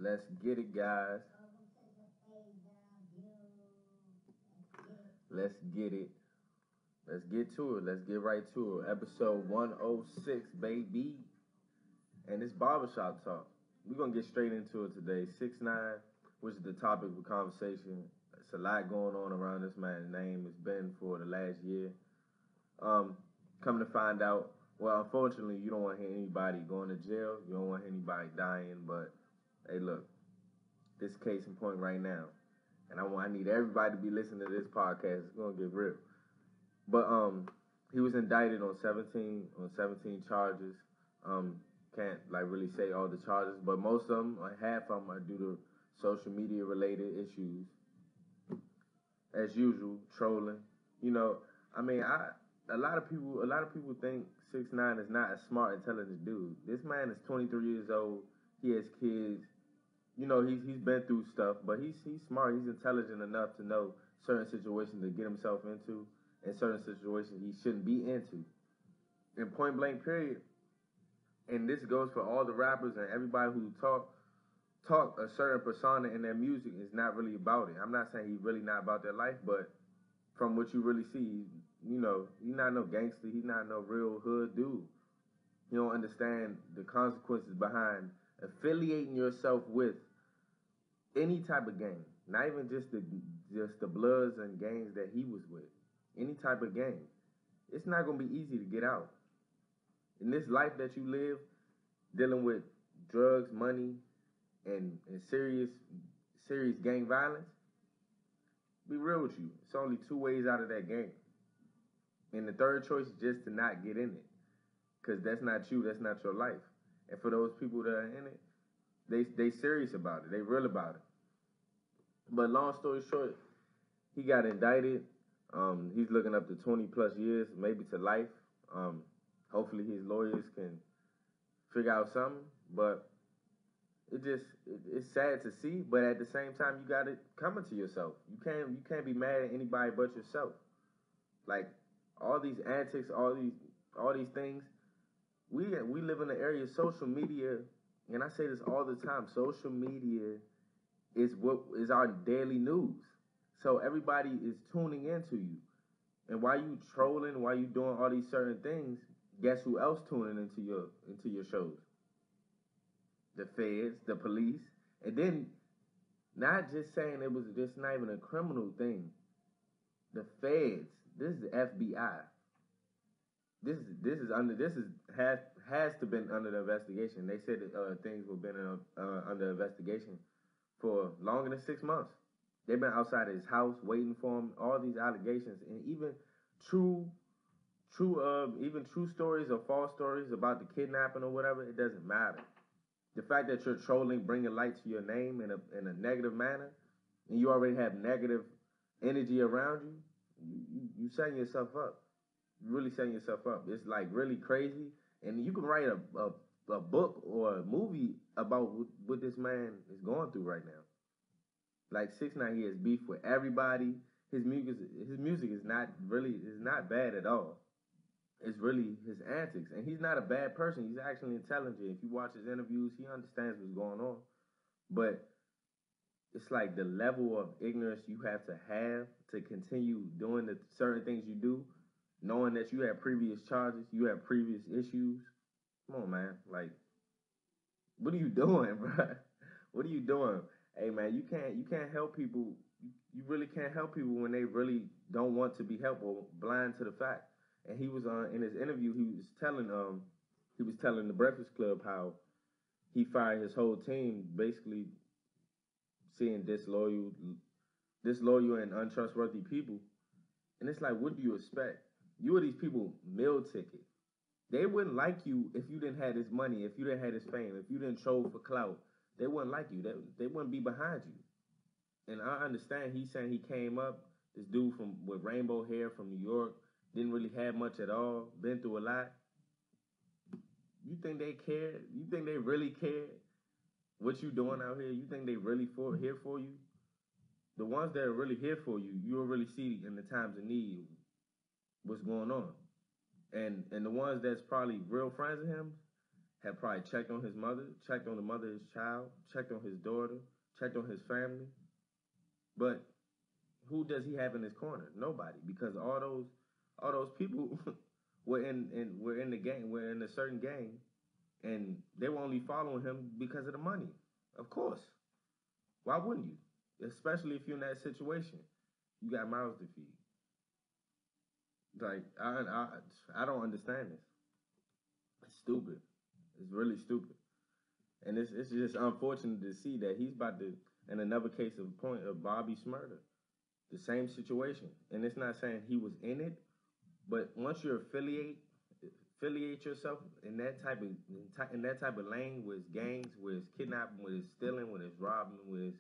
Let's get it, guys. Let's get it. Let's get to it. Let's get right to it. Episode 106, baby. And it's barbershop talk. We're going to get straight into it today. 6ix9ine, which is the topic of conversation. It's a lot going on around this man's name. It's been for the last year. Coming to find out, well, unfortunately, you don't want to hear anybody going to jail. You don't want to hear anybody dying. But, hey, look, this case in point right now. And I need everybody to be listening to this podcast. It's gonna get real. But he was indicted on 17 charges. Can't really say all the charges, but most of them, half of them, are due to social media related issues. As usual, trolling. A lot of people think 6ix9ine is not a smart, intelligent dude. This man is 23 years old. He has kids. He's been through stuff, but he's smart. He's intelligent enough to know certain situations to get himself into and certain situations he shouldn't be into. In point blank period, and this goes for all the rappers and everybody who talk a certain persona in their music is not really about it. I'm not saying he's really not about their life, but from what you really see, he's not no gangster. He's not no real hood dude. You don't understand the consequences behind affiliating yourself with any type of gang, not even just the Bloods and gangs that he was with. Any type of gang, it's not gonna be easy to get out. In this life that you live, dealing with drugs, money, and serious gang violence. Be real with you. It's only two ways out of that game, and the third choice is just to not get in it, because that's not you. That's not your life. And for those people that are in it, they serious about it. They real about it. But long story short, he got indicted. He's looking up to 20 plus years, maybe to life. Hopefully his lawyers can figure out something. But it's sad to see. But at the same time, you got it coming to yourself. You can't be mad at anybody but yourself. Like all these antics, all these things. We live in the area of social media, and I say this all the time. Social media is what is our daily news. So everybody is tuning into you. And while you trolling, while you doing all these certain things, guess who else tuning into your shows? The feds, the police. And then not just saying it was just not even a criminal thing. The feds, this is the FBI. This has to been under the investigation. They said that things were been under investigation for longer than 6 months. They've been outside of his house waiting for him. All these allegations and even true stories or false stories about the kidnapping or whatever. It doesn't matter. The fact that you're trolling, bringing light to your name in a negative manner, and you already have negative energy around you setting yourself up. You're really setting yourself up. It's like really crazy, and you can write a book or a movie about what this man is going through right now. Like 6ix9ine, he has beef with everybody. His music is not bad at all. It's really his antics, and he's not a bad person. He's actually intelligent. If you watch his interviews, he understands what's going on. But it's like the level of ignorance you have to continue doing the certain things you do, knowing that you have previous charges, you have previous issues. Come on, man. Like, what are you doing, bro? What are you doing? Hey, man, you can't help people. You really can't help people when they really don't want to be helped or blind to the fact. And he was in his interview. He was telling the Breakfast Club how he fired his whole team, basically seeing disloyal and untrustworthy people. And it's like, what do you expect? You are these people meal ticket. They wouldn't like you if you didn't have this money, if you didn't have this fame, if you didn't troll for clout. They wouldn't like you. They wouldn't be behind you. And I understand he's saying he came up, this dude with rainbow hair from New York, didn't really have much at all, been through a lot. You think they care? You think they really care what you doing out here? You think they really here for you? The ones that are really here for you, you'll really see in the times of need what's going on. And the ones that's probably real friends of him had probably checked on his mother, checked on the mother of his child, checked on his daughter, checked on his family. But who does he have in his corner? Nobody, because all those people were in the gang, were in a certain gang, and they were only following him because of the money. Of course. Why wouldn't you? Especially if you're in that situation. You got mouths to feed. Like I don't understand this. It's stupid. It's really stupid. And it's just unfortunate to see that he's about to, in another case of Bobby Shmurda, the same situation. And it's not saying he was in it, but once you affiliate yourself in that type of lane with his gangs, with his kidnapping, with his stealing, with his robbing, with his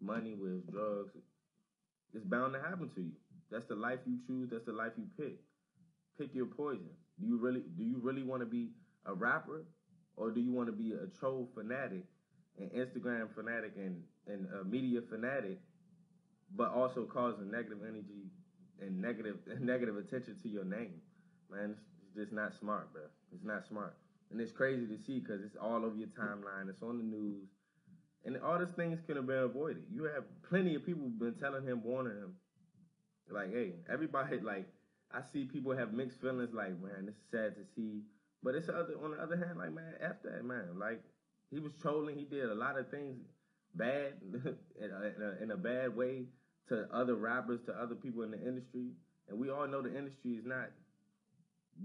money, with his drugs, it's bound to happen to you. That's the life you choose. That's the life you pick. Pick your poison. Do you really want to be a rapper, or do you want to be a troll fanatic, an Instagram fanatic, and a media fanatic, but also causing negative energy and negative attention to your name? Man, it's just not smart, bro. It's not smart, and it's crazy to see because it's all over your timeline. It's on the news, and all these things could have been avoided. You have plenty of people been telling him, warning him, like, hey, everybody, like, I see people have mixed feelings, like, man, this is sad to see. But it's on the other hand, like, man, F that, man. Like, he was trolling. He did a lot of things bad in a bad way to other rappers, to other people in the industry. And we all know the industry is not,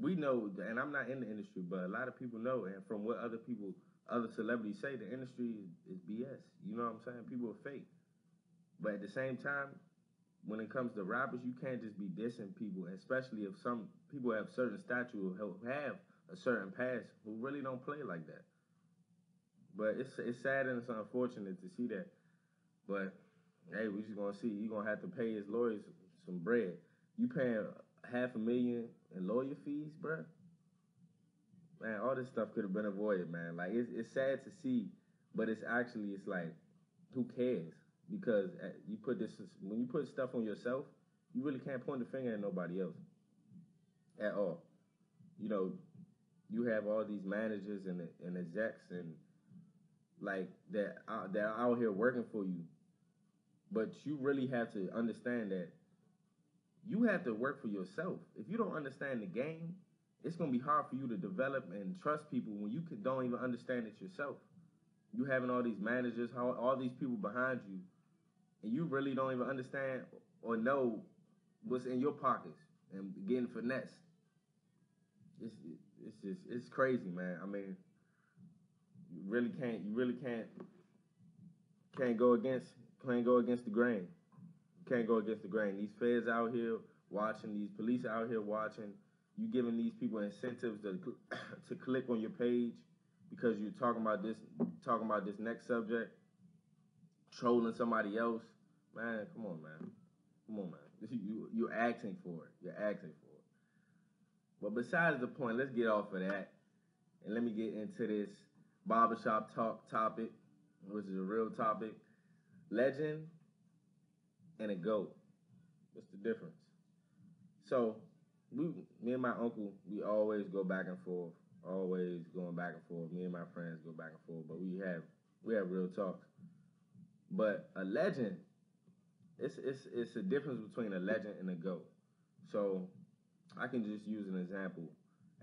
we know, and I'm not in the industry, but a lot of people know, and from what other celebrities say, the industry is BS. You know what I'm saying? People are fake. But at the same time, when it comes to rappers, you can't just be dissing people, especially if some people have certain stature who have a certain past who really don't play like that. But it's sad and it's unfortunate to see that. But hey, we just gonna see. You're gonna have to pay his lawyers some bread. You paying $500,000 in lawyer fees, bruh? Man, all this stuff could have been avoided, man. Like it's sad to see, but it's like, who cares? Because when you put stuff on yourself, you really can't point the finger at nobody else at all. You know, you have all these managers and execs and like that are out here working for you, but you really have to understand that you have to work for yourself. If you don't understand the game, it's gonna be hard for you to develop and trust people when you don't even understand it yourself. You having all these managers, all these people behind you, and you really don't even understand or know what's in your pockets and getting finessed. It's crazy, man. I mean, you really can't go against the grain. You can't go against the grain. These feds out here watching, these police out here watching. You giving these people incentives to click on your page because you're talking about this next subject, trolling somebody else. Man, come on, man. You're asking for it. But besides the point, let's get off of that and let me get into this barbershop talk topic, which is a real topic. Legend and a GOAT. What's the difference? So, me and my uncle, we always go back and forth. Always going back and forth. Me and my friends go back and forth, but we have real talks. But a legend, it's a difference between a legend and a GOAT. So I can just use an example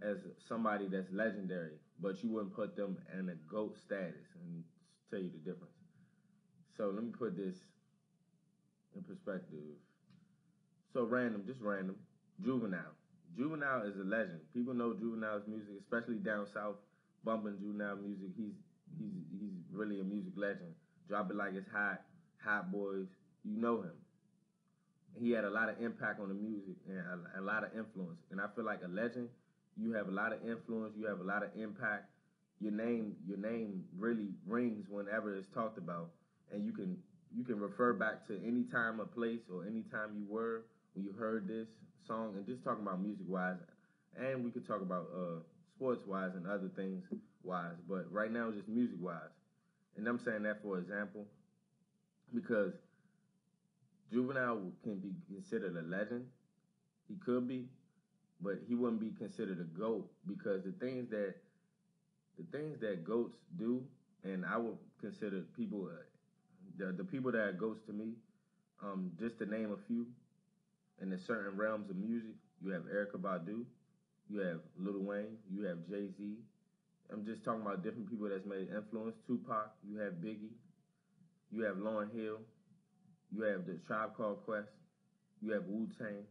as somebody that's legendary, but you wouldn't put them in a GOAT status and tell you the difference. So let me put this in perspective. So random. Juvenile. Juvenile is a legend. People know Juvenile's music, especially down south, bumping Juvenile music. He's really a music legend. Drop It Like It's Hot, Hot Boys. You know him. He had a lot of impact on the music and a lot of influence. And I feel like a legend, you have a lot of influence, you have a lot of impact. Your name really rings whenever it's talked about, and you can refer back to any time or place or any time you were when you heard this song. And just talking about music wise, and we could talk about sports wise and other things wise, but right now just music wise. And I'm saying that for example because Juvenile can be considered a legend. He could be, but he wouldn't be considered a GOAT because the things the things that goats do, and I would consider people, the people that are goats to me, just to name a few, in the certain realms of music, you have Erykah Badu, you have Lil Wayne, you have Jay-Z. I'm just talking about different people that's made influence. Tupac, you have Biggie, you have Lauryn Hill, you have the Tribe Called Quest, you have Wu-Tang,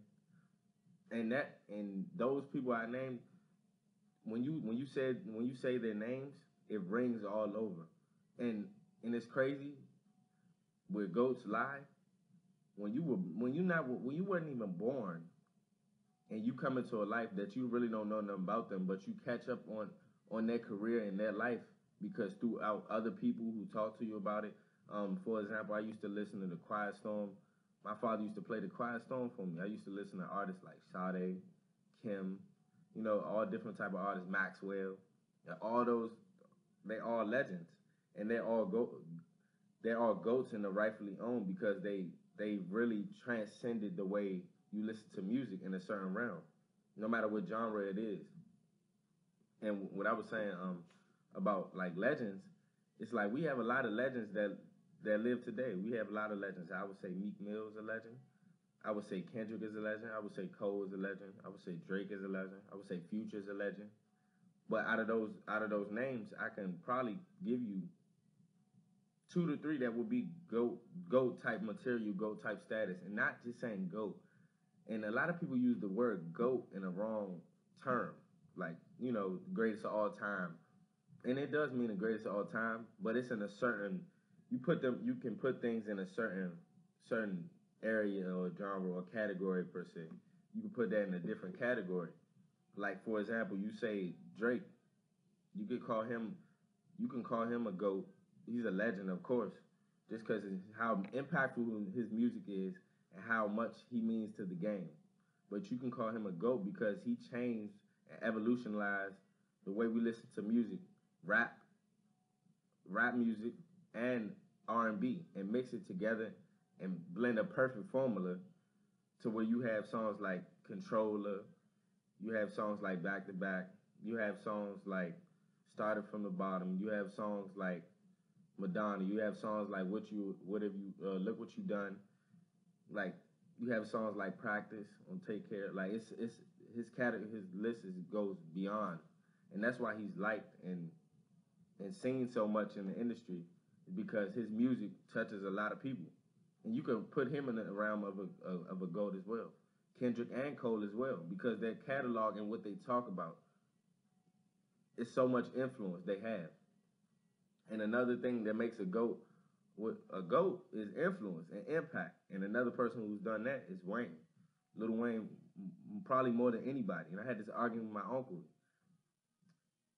and those people I named, when you say their names, it rings all over, and it's crazy with Goats Live. When you weren't even born, and you come into a life that you really don't know nothing about them, but you catch up on their career and their life because throughout other people who talk to you about it. For example, I used to listen to the Quiet Storm. My father used to play the Quiet Storm for me. I used to listen to artists like Sade, Kim, all different type of artists, Maxwell, and all those. They all legends, and they're all goats in the rightfully owned because they really transcended the way you listen to music in a certain realm, no matter what genre it is. And what I was saying about like legends, it's like we have a lot of legends that live today. We have a lot of legends. I would say Meek Mill is a legend. I would say Kendrick is a legend. I would say Cole is a legend. I would say Drake is a legend. I would say Future is a legend. But out of those names, I can probably give you 2 to 3 that would be goat type material, goat type status, and not just saying goat. And a lot of people use the word goat in a wrong term, like greatest of all time, and it does mean the greatest of all time, but it's in a certain. You can put things in a certain area or genre or category per se. You can put that in a different category. Like for example, you say Drake, you can call him a GOAT. He's a legend, of course, just because how impactful his music is and how much he means to the game. But you can call him a GOAT because he changed and evolutionized the way we listen to music, rap music, and R&B, and mix it together and blend a perfect formula to where you have songs like Controller, you have songs like Back to Back, you have songs like Started from the Bottom, you have songs like Madonna, you have songs like Look What You Done, like you have songs like Practice on Take Care. Like it's his list goes beyond, and that's why he's liked and seen so much in the industry, because his music touches a lot of people, and you can put him in the realm of a GOAT as well. Kendrick and Cole as well, because their catalog and what they talk about is so much influence they have. And another thing that makes a GOAT is influence and impact. And another person who's done that is Wayne. Lil Wayne, probably more than anybody. And I had this argument with my uncle.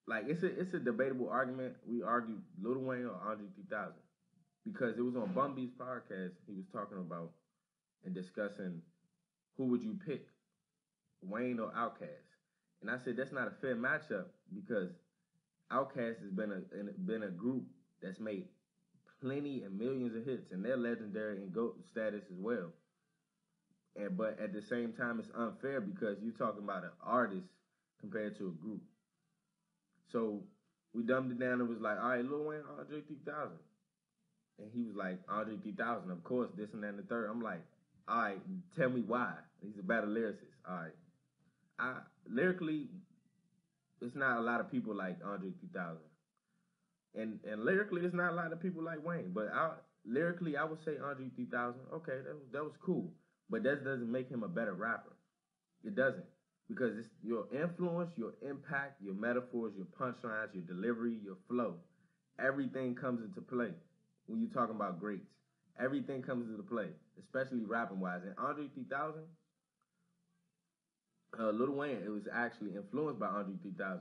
Like, it's a debatable argument. We argued Lil Wayne or Andre 3000. Because it was on Bun B's podcast, he was talking about and discussing who would you pick, Wayne or Outkast. And I said, that's not a fair matchup because Outkast has been a group that's made plenty and millions of hits, and they're legendary in GOAT status as well. But at the same time, it's unfair because you're talking about an artist compared to a group. So we dumbed it down and was like, all right, Lil Wayne, Andre 3000. And he was like, Andre 3000, of course, this and that and the third. I'm like, all right, tell me why. He's a better lyricist. All right. Lyrically, it's not a lot of people like Andre 3000. And lyrically, it's not a lot of people like Wayne. But lyrically, I would say Andre 3000, okay, that was cool. But that doesn't make him a better rapper. It doesn't. Because it's your influence, your impact, your metaphors, your punchlines, your delivery, your flow. Everything comes into play when you're talking about greats. Everything comes into play, especially rapping-wise. And Andre 3000, Lil Wayne, it was actually influenced by Andre 3000.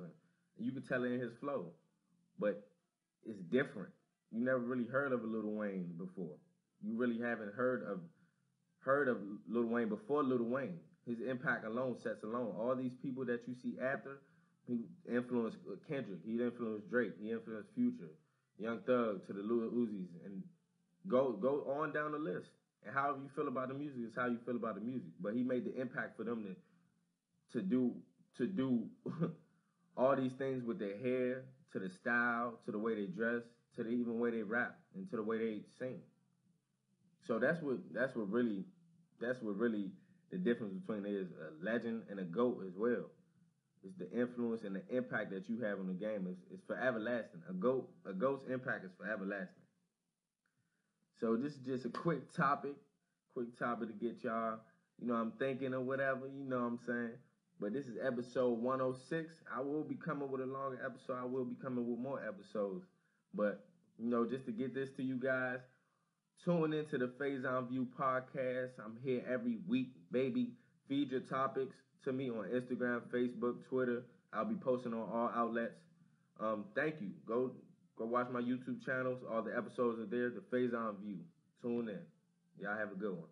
You could tell it in his flow. But it's different. You never really heard of a Lil Wayne before. You really haven't heard of Lil Wayne before Lil Wayne. His impact alone sets alone. All these people that you see after, he influenced Kendrick, he influenced Drake, he influenced Future, Young Thug to the Lil Uzis, and go on down the list. And however you feel about the music is how you feel about the music. But he made the impact for them to do all these things with their hair, to the style, to the way they dress, to the even way they rap, and to the way they sing. So that's what really the difference between is a legend and a GOAT as well. It's the influence and the impact that you have on the game. It's forever lasting. A GOAT's impact is forever lasting. So this is just a quick topic to get y'all, I'm thinking or whatever, you know what I'm saying? But this is episode 106. I will be coming with a longer episode. I will be coming with more episodes. But, just to get this to you guys, tune into the Faison View podcast. I'm here every week, baby. Feed your topics to me on Instagram, Facebook, Twitter. I'll be posting on all outlets. Thank you. Go watch my YouTube channels. All the episodes are there. The Faison View. Tune in. Y'all have a good one.